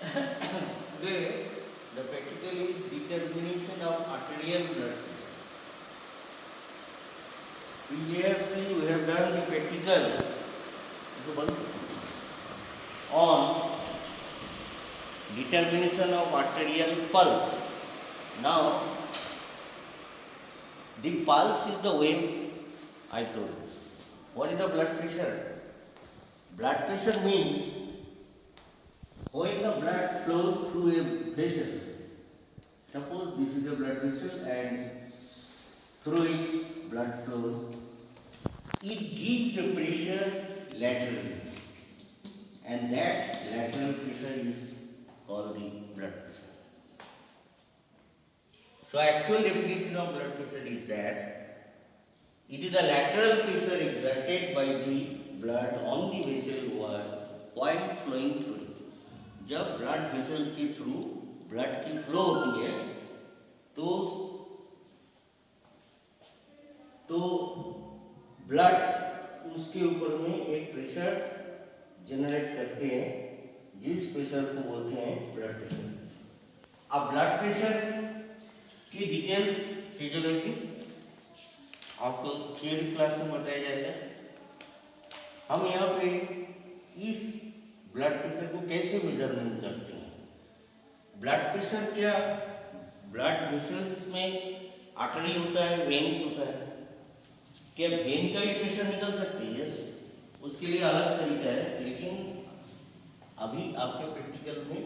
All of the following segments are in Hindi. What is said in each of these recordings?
Today, the practical is determination of arterial blood pressure. Previously, we have done the practical on determination of arterial pulse. Now, the pulse is the wave I told you. What is the blood pressure? Blood pressure means when the blood flows through a vessel. Suppose this is a blood vessel and through it blood flows. It gives a pressure laterally, and that lateral pressure is called the blood pressure. So actual definition of blood pressure is that it is the lateral pressure exerted by the blood on the vessel while flowing through it. जब ब्लड वेसल के थ्रू ब्लड की फ्लो होती है तो ब्लड उसके ऊपर में एक प्रेशर जनरेट करते हैं जिस प्रेशर को बोलते हैं ब्लड प्रेशर। अब ब्लड प्रेशर की डिटेल फिजियोलॉजी आपको थियरी क्लास में बताया जाएगा। हम यहाँ पे इस ब्लड प्रेशर को कैसे मेजरमेंट करते हैं? ब्लड प्रेशर क्या ब्लड वेसल्स में आर्टरी होता है, वेन्स होता है, क्या वेन का भी प्रेशर निकल सकती है? यस, उसके लिए अलग तरीका है, लेकिन अभी आपके प्रैक्टिकल में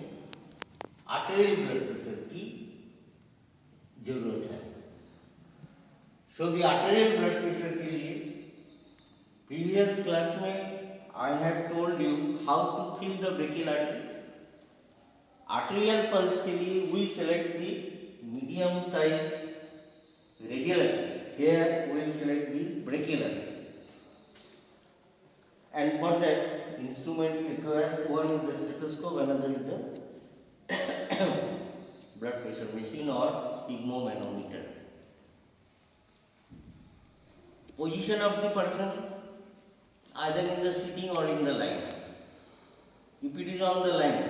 आर्टेरियल ब्लड प्रेशर की जरूरत है। So the arterial blood pressure के लिए प्रीवियस क्लास में I have told you how to feel the brachial artery. Arterial pulse के लिए we select the medium size radial artery. Here we will select the brachial artery. And for that instruments required. One is the stethoscope, another is the blood pressure machine or sphygmomanometer. Position of the person either in the sitting or in the lying. If it is on the lying,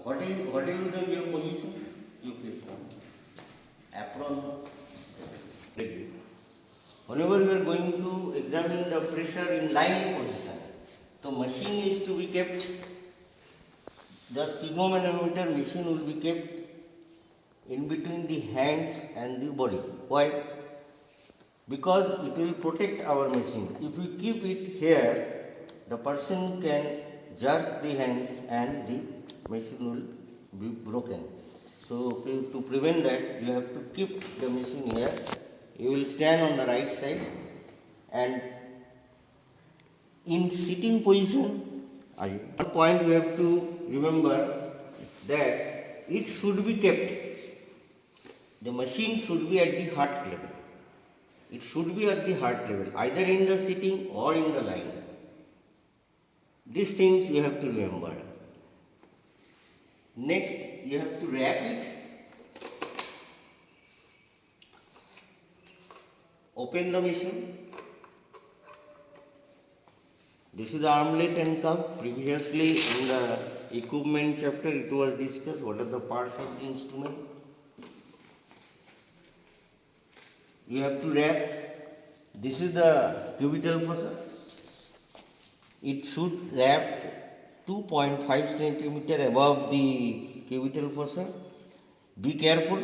what will be your position? You place one apron. Whenever you are going to examine the pressure in lying position, the machine is to be kept. The sphygmomanometer machine will be kept in between the hands and the body. Why? Because it will protect our machine. If we keep it here, the person can jerk the hands and the machine will be broken. So to prevent that, you have to keep the machine here. You will stand on the right side, and in sitting position, one point you have to remember that it should be kept. The machine should be at the heart level. It should be at the heart level, either in the sitting or in the lying. These things you have to remember. Next, you have to wrap it. Open the machine. This is the armlet and cuff. Previously in the equipment chapter it was discussed what are the parts of the instrument. You have to wrap. This is the cubital fossa. It should wrap 2.5 centimeter above the cubital fossa. Be careful.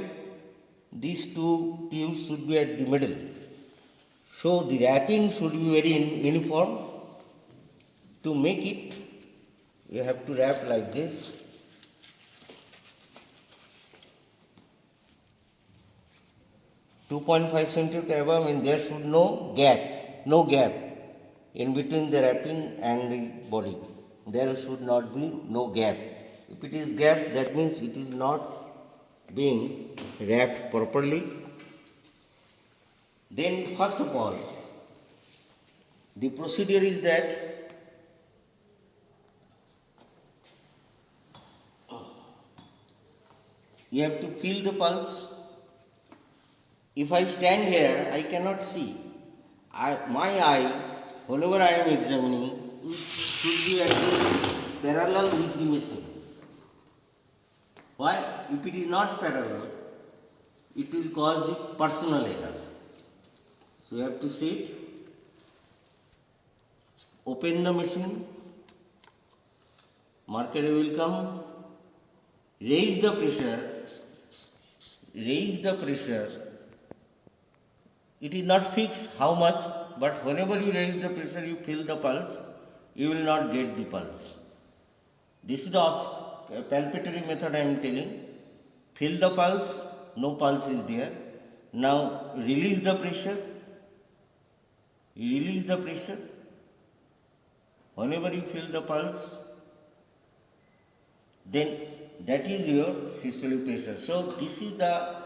These two tubes should be at the middle. So the wrapping should be very uniform. To make it, you have to wrap like this. .5 centimeter above means there should no gap in between the wrapping and the body. There should not be no gap. If it is gap, that means it is not being wrapped properly. Then first of all, the procedure is that you have to feel the pulse. If I stand here, I cannot see. My eye, whenever I am examining, should be at the parallel with the machine. Why? If it is not parallel, it will cause the personal error. So you have to sit, open the machine, mercury will come, raise the pressure. It is not fixed how much, but whenever you raise the pressure, you feel the pulse, you will not get the pulse. This is the palpatory method I am telling. Feel the pulse, no pulse is there. Now release the pressure. Whenever you feel the pulse, then that is your systolic pressure. So this is the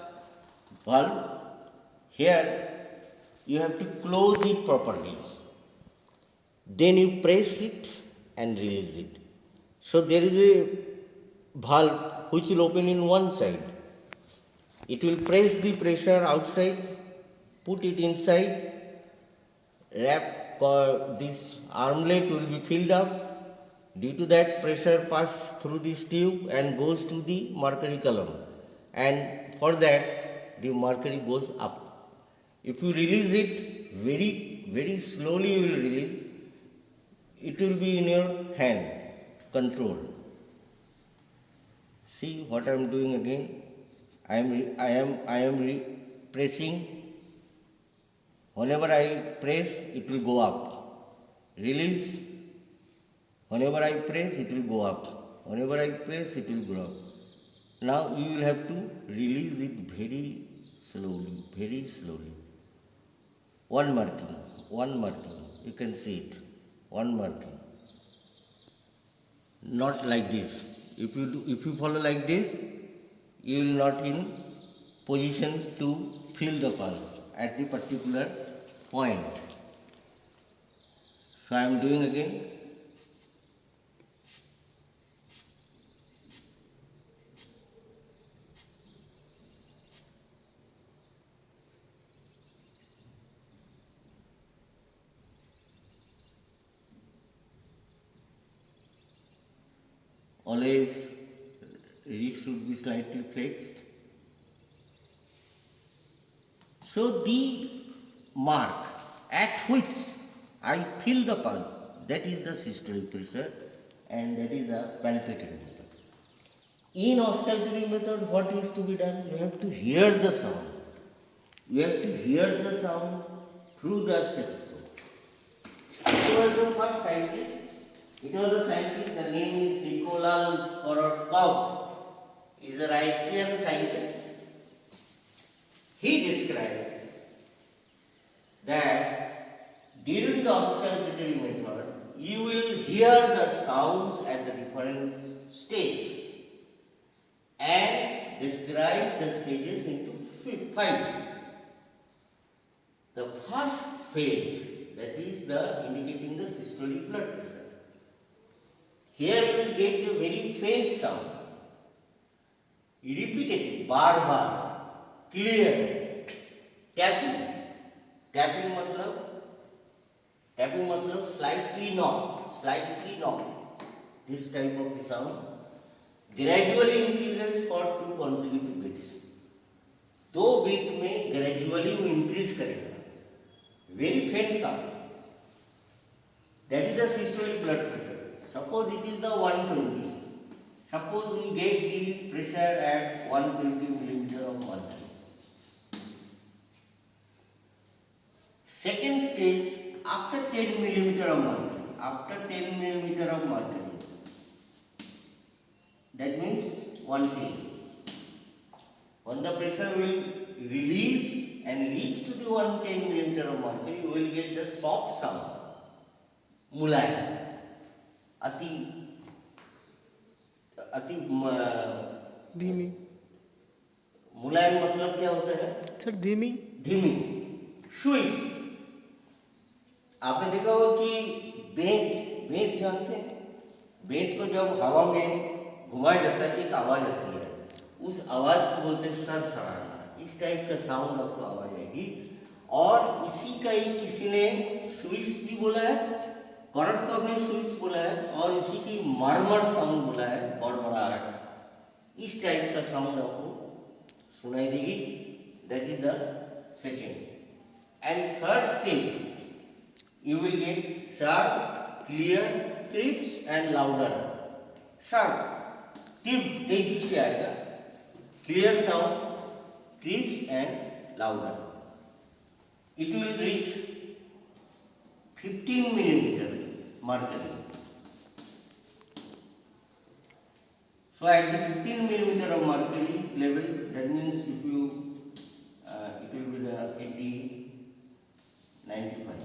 valve. Here you have to close it properly. Then you press it and release it. So there is a valve which will open in one side. It will press the pressure outside, put it inside, this armlet will be filled up. Due to that, pressure passes through this tube and goes to the mercury column, and for that the mercury goes up. If you release it very slowly, you will release. It will be in your hand, controlled. See what I am doing again. I am pressing. Whenever I press, it will go up. Release. Whenever I press, it will go up. Whenever I press, it will go up. Now you will have to release it very slowly. One marking. You can see it. One marking. Not like this. If you follow like this, you will not in position to feel the pulse at the particular point. So I am doing again. Always wrist should be slightly flexed. So the mark at which I feel the pulse, that is the systolic pressure, and that is the palpatory method. In auscultatory method, what is to be done? You have to hear the sound. Through the stethoscope. It was the first scientist. The name is Nikolai Korotkov. He is a Russian scientist. He described that during the auscultatory method, you will hear the sounds at the different stages and describe the stages into 5. The first phase, that is the indicating the systolic blood pressure. Here you will get a very faint sound, repetitive, bar, clear, tapping. Tapping मतलब slightly knock. This type of sound gradually increases for 2 consecutive beats. 2 beat में gradually वो increase करेगा. Very faint sound. That is the systolic blood pressure. Suppose it is the 120. Suppose we get the pressure at 120 millimeter of mercury. Second stage, after 10 millimeter of mercury. That means 110. When the pressure will release and reach to the 110 millimeter of mercury, you will get the soft sound, मुलायम, अति धीमी. मुलायम मतलब क्या होता है सर? धीमी. स्विच. आपने देखा होगा कि बेंत जानते हैं? बेंत को जब हवा में घुमाया जाता है, एक आवाज आती है. उस आवाज को बोलते हैं सरसराना. इस टाइप का साउंड आपको आवाज आएगी. और इसी का ही किसी ने स्विच भी बोला है, करंट को हमने स्विच बोला है और इसी की मरमर साउंड बोला है, बड़बड़ाहट, इस टाइप का साउंड आपको सुनाई देगी। That is the second. And third stage you will get sharp, clear, crisp and louder. Sharp तेजी से आएगा, clear sound, crisp and louder. It will reach 15 millimeter mercury. So at the 15 millimeter of mercury level, that means if you it will be the 80, 95.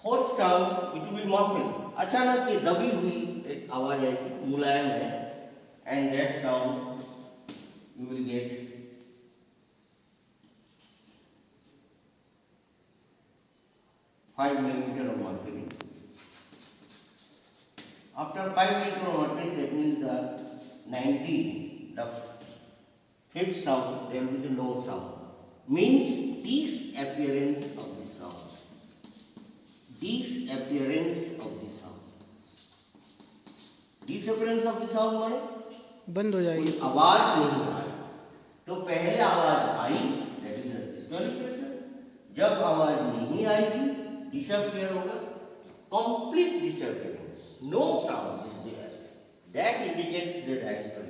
Fourth sound, it will be muffled. अचानक ये दबी हुई एक आवाज आएगी, मुलायम है, and that sound you will get 5 millimeter of mercury. After 5 millimeter of mercury, that means the 90, the fifth sound, there will be the low sound. Means disappearance of the sound. Disappearance of the sound. Disappearance of the sound माने बंद हो जाएगी, आवाज नहीं आई। तो पहले आवाज आई, that is the systolic pressure. जब आवाज नहीं आएगी, disappear होगा, complete disappearance, no sound is there, that indicates the diastole.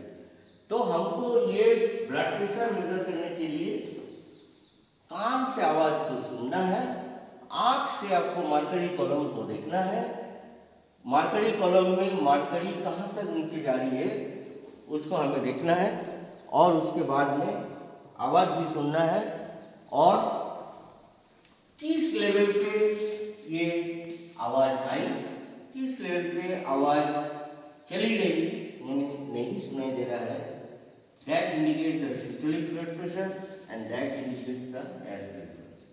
तो हमको ये ब्लड प्रेशर मेजर करने के लिए कान से आवाज को सुनना है, आंख से आपको मरकरी कॉलम को देखना है। मरकरी कॉलम में मरकरी कहाँ तक नीचे जा रही है उसको हमें देखना है, और उसके बाद में आवाज भी सुनना है, और किस लेवल पे ये आवाज आई, किस लेवल पे आवाज चली गई, नहीं सुनाई दे रहा है, that indicates the systolic blood pressure and that indicates the diastolic blood pressure.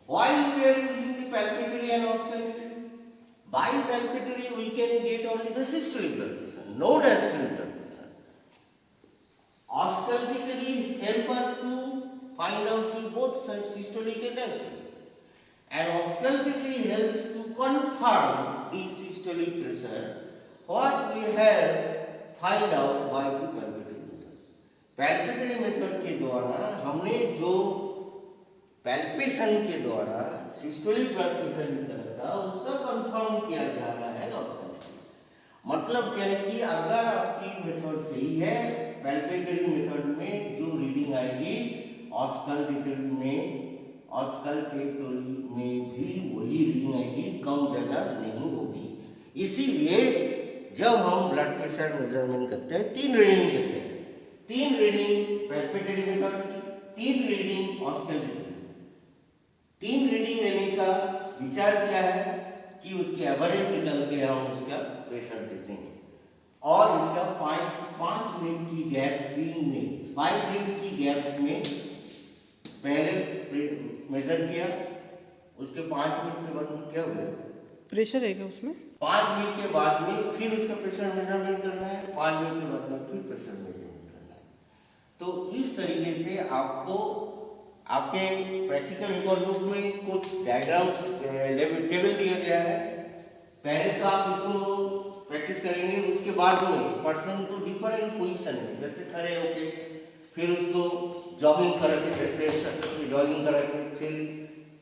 Why we are using the palpatory and auscultatory? By palpatory we can get only the systolic blood pressure, no diastolic blood pressure. Auscultatory help us to find out the both systolic and diastolic. And auscultatory helps to confirm the systolic pressure what we have find out by the palpatory method. Palpatory method के द्वारा हमने जो palpation के द्वारा systolic blood pressure निकला था उसका confirm किया जा रहा है auscultatory। मतलब क्या है कि अगर आपकी मेथड सही है, palpatory मेथड में जो रीडिंग आएगी auscultatory में भी वही रीडिंग आएगी, कम ज्यादा नहीं होगी। इसीलिए जब हम ब्लड प्रेशर मेजरमेंट करते हैं 3 रीडिंग लेते हैं, 3 रीडिंग पैल्पेटरी मेथड की, 3 रीडिंग ऑस्कल्टेटरी। 3 रीडिंग लेने का विचार क्या है कि उसकी एवरेज निकाल के हम उसका प्रेशर देते हैं, और इसका 5 मिनट की गैप में 5 मिनट्स की गैप में पहले मेजर किया, उसके 5 मिनट के बाद में क्या हुआ, प्रेशर है क्या उसमें, 5 मिनट के बाद में फिर उसका प्रेशर मेजरमेंट करना है, 5 मिनट के बाद में फिर प्रेशर मेजरमेंट करना है। तो इस तरीके से आपको आपके प्रैक्टिकल रिकॉर्ड बुक में कुछ डायग्राम्स टेबल दिया गया है। पहले तो आप इसको प्रैक्टिस करेंगे, उसके बाद में पर्सन को डिफरेंट पोजीशन में जैसे खड़े होके फिर उसको जॉगिंग करके, जैसे जॉगिंग करके फिर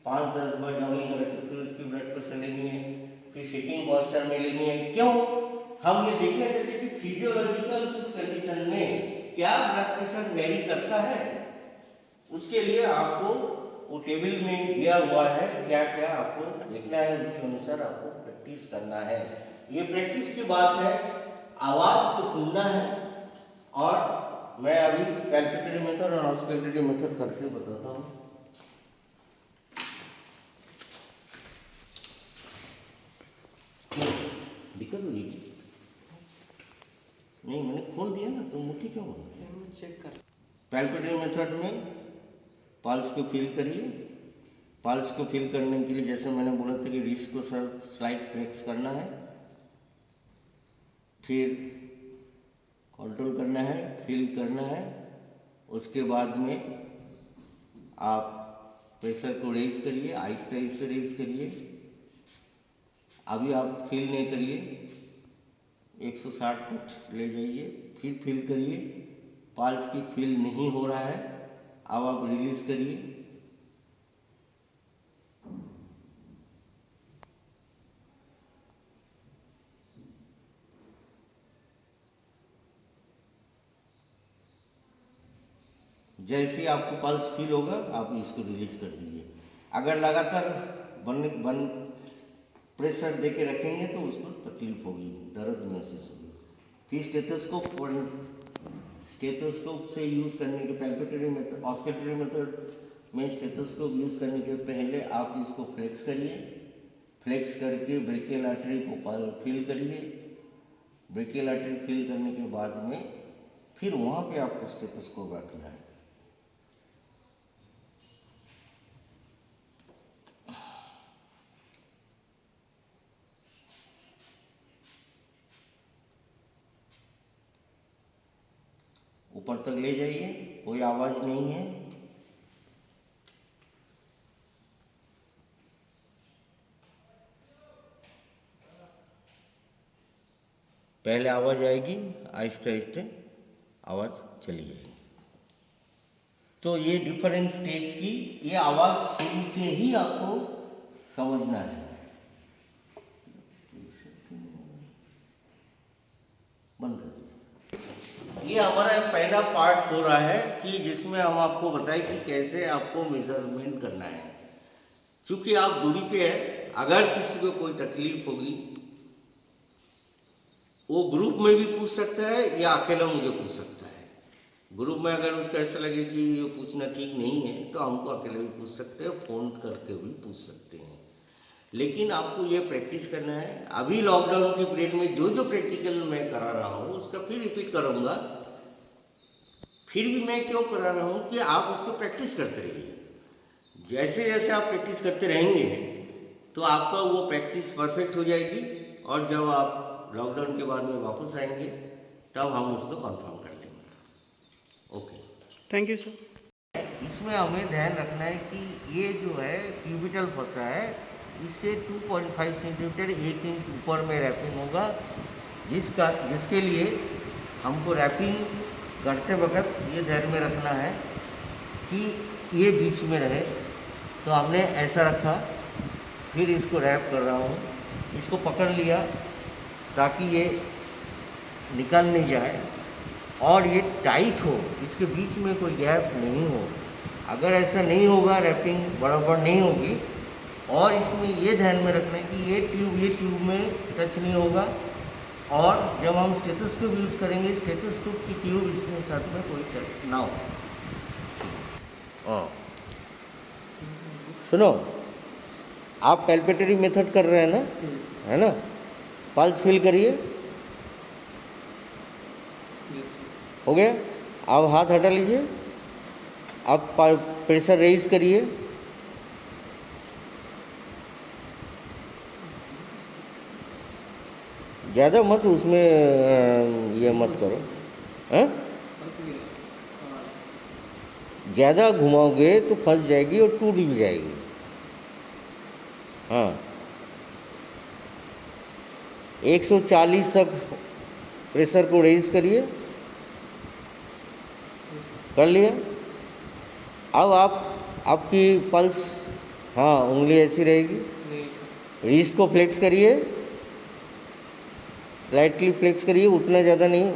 5-10 बार जॉगिंग करके फिर उसकी ब्लड प्रेशर लेनी है, फिर सिटिंग पोस्चर में लेनी है। क्यों? हम ये देखना चाहते हैं कि फिजियोलॉजिकल कुछ कंडीशन में क्या ब्लड प्रेशर वेरी करता है। उसके लिए आपको वो टेबल में दिया हुआ है, क्या क्या आपको देखना है, उसके अनुसार आपको प्रैक्टिस करना है। ये प्रैक्टिस की बात है, आवाज को सुनना है, और मैं अभी पैल्पेटरी मेथड और ऑस्कल्टेटरी मेथड करके बताता हूँ। दिक्कत हुई नहीं, मैंने खोल दिया ना, तो मुट्ठी क्यों हो गई? चेक कर। पैल्पेटरी मेथड में पल्स को फील करिए। पल्स को फील करने के लिए जैसे मैंने बोला था कि रिस्ट को स्लाइड फ्लेक्स करना है, फिर कंट्रोल करना है, फील करना है, उसके बाद में आप प्रेशर को रेज करिए, आहिस्ते आहिस्ते रेज करिए। अभी आप फील नहीं करिए, 160 तक ले जाइए, फिर फील करिए, पल्स की फील नहीं हो रहा है। अब आप रिलीज करिए। जैसे ही आपको पल्स फील होगा आप इसको रिलीज कर दीजिए। अगर लगातार वन प्रेशर दे के रखेंगे तो उसको तकलीफ होगी, दर्द महसूस होगी। फिर स्टेथोस्कोप से यूज़ करने के पैल्पेटरी मेथड, ऑस्कल्टरी मेथड में स्टेथोस्कोप यूज़ करने के पहले आप इसको फ्लेक्स करिए। फ्लेक्स करके ब्रेकियल आर्टरी को फील करिए। ब्रेकियल आर्टरी फील करने के बाद में फिर वहाँ पे आपको स्टेथोस्कोप रखना है। ऊपर तक ले जाइए, कोई आवाज नहीं है। पहले आवाज आएगी, आहिस्ते आहिस्ते आवाज चली जाएगी। तो ये डिफरेंट स्टेज की ये आवाज सुन के ही आपको समझना है। बंद कर दीजिए। ये हमारा पहला पार्ट हो रहा है कि जिसमें हम आपको बताएं कि कैसे आपको मेजरमेंट करना है। क्योंकि आप दूरी पे है, अगर किसी को कोई तकलीफ होगी वो ग्रुप में भी पूछ सकता है या अकेला मुझे पूछ सकता है। ग्रुप में अगर उसका ऐसा लगे कि ये पूछना ठीक नहीं है तो हमको अकेले भी पूछ सकते हैं, फ़ोन करके भी पूछ सकते हैं। लेकिन आपको ये प्रैक्टिस करना है। अभी लॉकडाउन के पीरियड में जो जो प्रैक्टिकल मैं करा रहा हूँ उसका फिर रिपीट करूँगा। फिर भी मैं क्यों करा रहा हूँ कि आप उसको प्रैक्टिस करते रहिए। जैसे जैसे आप प्रैक्टिस करते रहेंगे तो आपका वो प्रैक्टिस परफेक्ट हो जाएगी, और जब आप लॉकडाउन के बाद में वापस आएंगे तब हम उसको कंफर्म कर लेंगे। Okay, thank you sir. इसमें हमें ध्यान रखना है कि ये जो है क्यूबिटल फंसा है, इससे 2.5 सेंटीमीटर 1 इंच ऊपर में रैपिंग होगा, जिसके लिए हमको रैपिंग करते वक्त ये ध्यान में रखना है कि ये बीच में रहे। तो हमने ऐसा रखा, फिर इसको रैप कर रहा हूँ, इसको पकड़ लिया ताकि ये निकल नहीं जाए और ये टाइट हो, इसके बीच में कोई गैप नहीं हो। अगर ऐसा नहीं होगा, रैपिंग बराबर नहीं होगी। और इसमें ये ध्यान में रखना है कि ये ट्यूब में टच नहीं होगा। और जब हम स्टेथोस्कोप यूज़ करेंगे, स्टेथोस्कोप की ट्यूब इसमें साथ में कोई टच ना हो। सुनो, आप पैल्पेटरी मेथड कर रहे हैं ना, है ना? पल्स फील करिए। हो गया? आप हाथ हटा लीजिए, आप प्रेशर रेज करिए। ज़्यादा मत उसमें ये मत करो, हैं? ज़्यादा घुमाओगे तो फंस जाएगी और टूट भी जाएगी। हाँ, 140 तक प्रेशर को रेज करिए। कर लिया? अब आपकी पल्स, हाँ, उंगली ऐसी रहेगी। रिस्ट को फ्लेक्स करिए, स्लाइटली फ्लेक्स करिए, उतना ज़्यादा नहीं।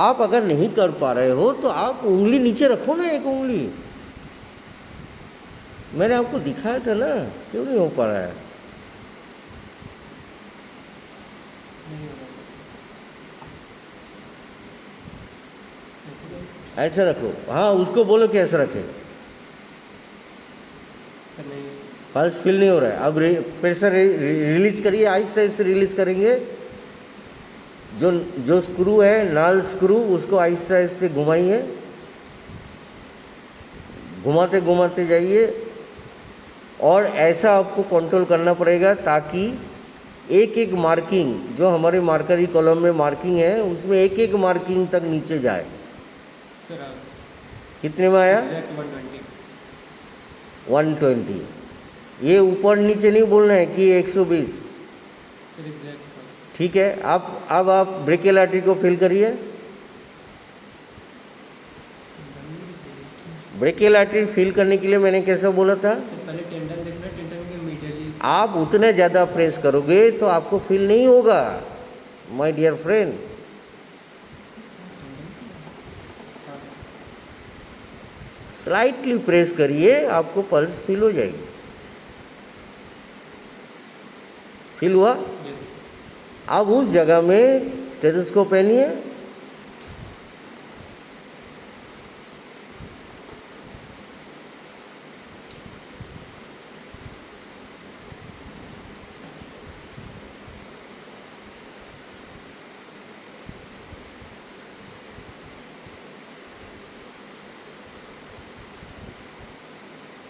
आप अगर नहीं कर पा रहे हो तो आप उंगली नीचे रखो ना, एक उंगली। मैंने आपको दिखाया था ना, क्यों नहीं हो पा रहा है? ऐसे रखो। हाँ, उसको बोलो कि ऐसा रखे। पल्स फील नहीं हो रहा है। अब प्रेशर रिलीज करिए, आहिस्ते आहिस्ते रिलीज करेंगे। जो स्क्रू है, नाल स्क्रू, उसको आहिस्ते आहिस्ते घुमाइए, घुमाते घुमाते जाइए। और ऐसा आपको कंट्रोल करना पड़ेगा ताकि एक एक मार्किंग, जो हमारे मार्करी कॉलम में मार्किंग है, उसमें एक एक मार्किंग तक नीचे जाए। कितने में आया? एग्जैक्ट 120। 120। ये ऊपर नीचे नहीं बोलना है कि 120। Sir exact sir. ठीक है, अब आप ब्रेकियल आर्टरी को फील करिए। ब्रेकियल आर्टरी फील करने के लिए मैंने कैसा बोला था? सर पहले टेंडन देखना, टेंडन के मीडियली। आप उतने ज़्यादा प्रेस करोगे तो आपको फील नहीं होगा my dear friend. Slightly press करिए, आपको पल्स फील हो जाएगी। फील हुआ? यस। अब उस जगह में स्टेथोस्कोप पहनिए।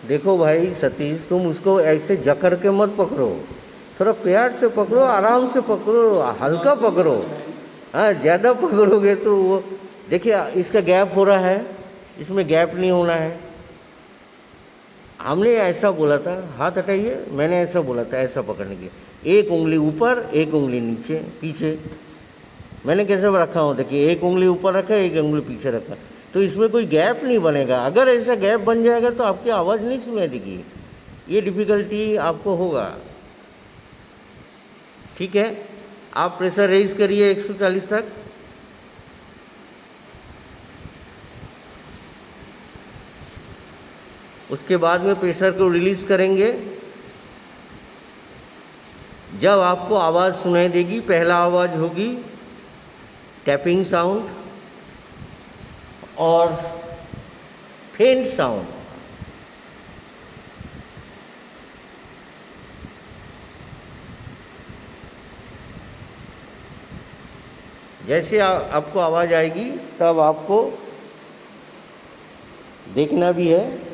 देखो भाई सतीश, तुम उसको ऐसे जकड़ के मत पकड़ो, थोड़ा प्यार से पकड़ो, आराम से पकड़ो, हल्का पकड़ो। हाँ, ज़्यादा पकड़ोगे तो वो देखिए इसका गैप हो रहा है, इसमें गैप नहीं होना है। हमने ऐसा बोला था, हाथ हटाइए, मैंने ऐसा बोला था ऐसा पकड़ने के लिए, एक उंगली ऊपर एक उंगली नीचे पीछे। मैंने कैसे रखा हूँ देखिए, एक उंगली ऊपर रखा, एक उंगली पीछे रखा, तो इसमें कोई गैप नहीं बनेगा। अगर ऐसा गैप बन जाएगा तो आपकी आवाज़ नहीं सुनाई देगी, ये डिफ़िकल्टी आपको होगा। ठीक है, आप प्रेशर रेज करिए 140 तक। उसके बाद में प्रेशर को रिलीज करेंगे। जब आपको आवाज़ सुनाई देगी, पहला आवाज़ होगी टैपिंग साउंड और फेंट साउंड। जैसे आपको आवाज़ आएगी तब आपको देखना भी है।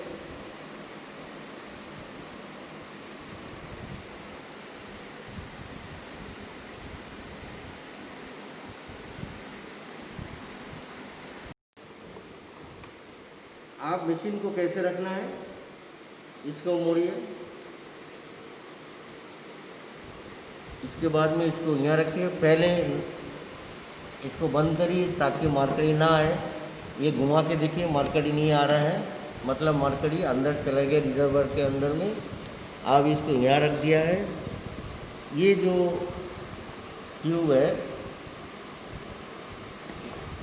आप मशीन को कैसे रखना है, इसको मोड़िए, इसके बाद में इसको यहाँ रखिए, पहले इसको बंद करिए ताकि मरकरी ना आए। ये घुमा के देखिए, मरकरी नहीं आ रहा है, मतलब मरकरी अंदर चला गया रिजर्वर के अंदर में। आप इसको यहाँ रख दिया है। ये जो ट्यूब है,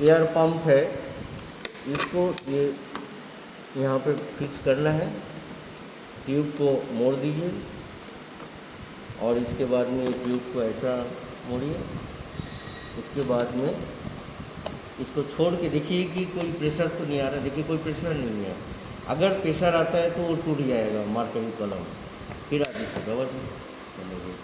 एयर पंप है, इसको ये यहाँ पे फिक्स करना है। ट्यूब को मोड़ दीजिए और इसके बाद में ट्यूब को ऐसा मोड़िए। उसके बाद में इसको छोड़ के देखिए कि कोई प्रेशर तो नहीं आ रहा। देखिए कोई प्रेशर नहीं है। अगर प्रेशर आता है तो वो टूट जाएगा मरकरी कॉलम, फिर आप इसको कवर थैंक यू।